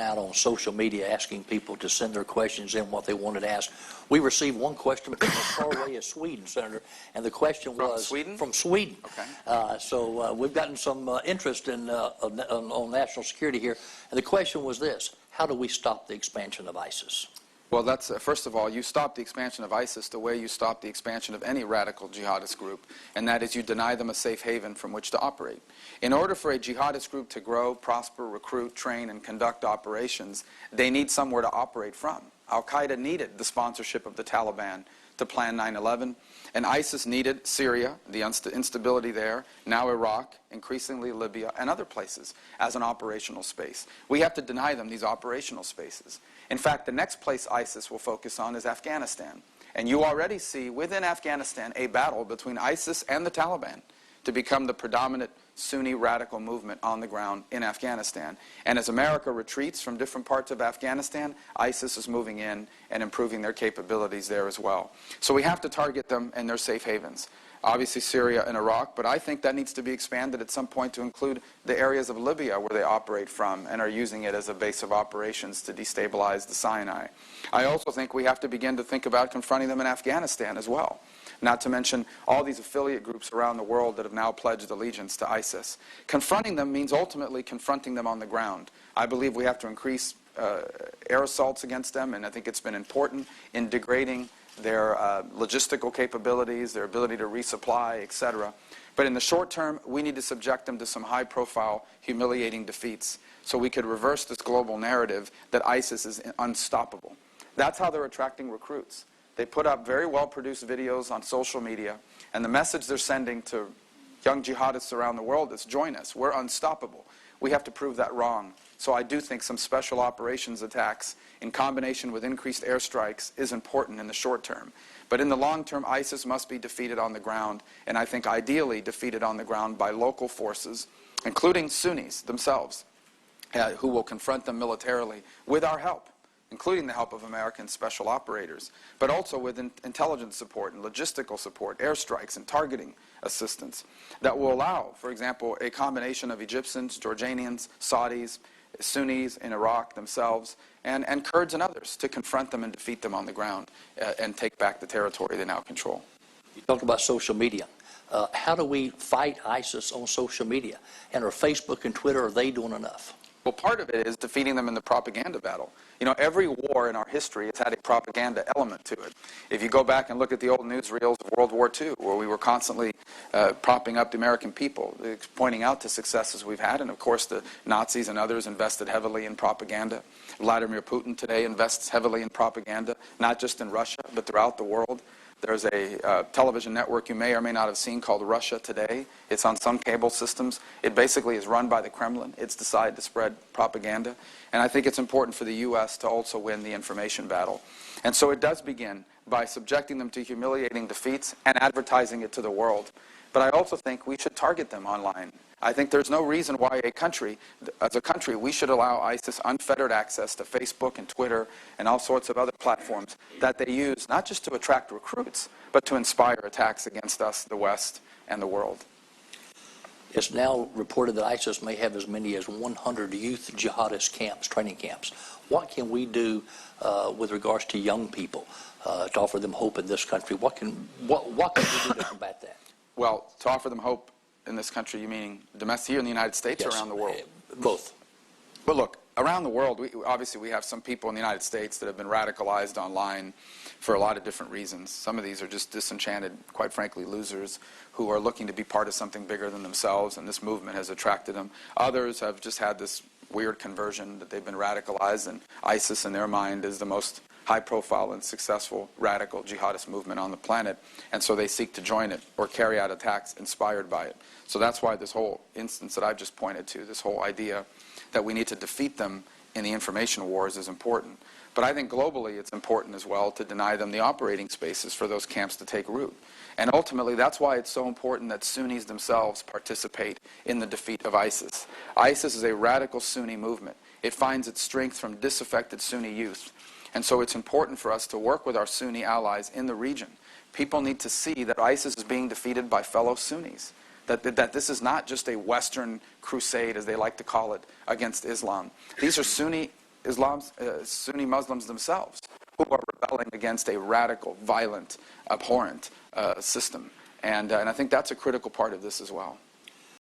out on social media asking people to send their questions in, what they wanted to ask. We received one question from as far away as Sweden, Senator, and the question was Sweden? From Sweden. Okay. So we've gotten some interest in on national security here, and the question was this: how do we stop the expansion of ISIS? Well, that's first of all, you stop the expansion of ISIS the way you stop the expansion of any radical jihadist group, and that is you deny them a safe haven from which to operate. In order for a jihadist group to grow, prosper, recruit, train, and conduct operations, they need somewhere to operate from. Al-Qaeda needed the sponsorship of the Taliban to plan 9/11, and ISIS needed Syria, the instability there, now Iraq, increasingly Libya, and other places as an operational space. We have to deny them these operational spaces. In fact, the next place ISIS will focus on is Afghanistan. And you already see within Afghanistan a battle between ISIS and the Taliban to become the predominant Sunni radical movement on the ground in Afghanistan. And as America retreats from different parts of Afghanistan, ISIS is moving in and improving their capabilities there as well. So we have to target them in their safe havens. Obviously Syria and Iraq, but I think that needs to be expanded at some point to include the areas of Libya where they operate from and are using it as a base of operations to destabilize the Sinai. I also think we have to begin to think about confronting them in Afghanistan as well. Not to mention all these affiliate groups around the world that have now pledged allegiance to ISIS. Confronting them means ultimately confronting them on the ground. I believe we have to increase air assaults against them, and I think it's been important in degrading their logistical capabilities, their ability to resupply, etc. But in the short term, we need to subject them to some high-profile, humiliating defeats so we could reverse this global narrative that ISIS is unstoppable. That's how they're attracting recruits. They put up very well-produced videos on social media, and the message they're sending to young jihadists around the world is, join us, we're unstoppable. We have to prove that wrong. So I do think some special operations attacks in combination with increased airstrikes is important in the short term. But in the long term, ISIS must be defeated on the ground, and I think ideally defeated on the ground by local forces, including Sunnis themselves, who will confront them militarily with our help, including the help of American special operators, but also with intelligence support and logistical support, airstrikes and targeting assistance that will allow, for example, a combination of Egyptians, Jordanians, Saudis, Sunnis in Iraq themselves, and Kurds and others to confront them and defeat them on the ground and take back the territory they now control. You talked about social media. How do we fight ISIS on social media? And are Facebook and Twitter, are they doing enough? Well, part of it is defeating them in the propaganda battle. You know, every war in our history has had a propaganda element to it. If you go back and look at the old newsreels of World War II, where we were constantly propping up the American people, pointing out the successes we've had, and of course the Nazis and others invested heavily in propaganda. Vladimir Putin today invests heavily in propaganda, not just in Russia, but throughout the world. There's a television network you may or may not have seen called Russia Today. It's on some cable systems. It basically is run by the Kremlin. It's decided to spread propaganda. And I think it's important for the U.S. to also win the information battle. And so it does begin by subjecting them to humiliating defeats and advertising it to the world. But I also think we should target them online. I think there's no reason why as a country, we should allow ISIS unfettered access to Facebook and Twitter and all sorts of other platforms that they use, not just to attract recruits, but to inspire attacks against us, the West, and the world. It's now reported that ISIS may have as many as 100 youth jihadist camps, training camps. What can we do with regards to young people to offer them hope in this country? What can we do to combat that? Well, to offer them hope in this country, you meaning domestic here in the United States or around the world? Both. Well, look, around the world, obviously we have some people in the United States that have been radicalized online for a lot of different reasons. Some of these are just disenchanted, quite frankly, losers who are looking to be part of something bigger than themselves, and this movement has attracted them. Others have just had this weird conversion that they've been radicalized, and ISIS in their mind is the most high-profile and successful radical jihadist movement on the planet, and so they seek to join it or carry out attacks inspired by it. So that's why this whole instance that I've just pointed to, this whole idea that we need to defeat them in the information wars is important. But I think globally it's important as well to deny them the operating spaces for those camps to take root. And ultimately that's why it's so important that Sunnis themselves participate in the defeat of ISIS. ISIS is a radical Sunni movement. It finds its strength from disaffected Sunni youth. And so it's important for us to work with our Sunni allies in the region. People need to see that ISIS is being defeated by fellow Sunnis. That this is not just a Western crusade, as they like to call it, against Islam. These are Sunni Sunni Muslims themselves who are rebelling against a radical, violent, abhorrent system. And I think that's a critical part of this as well.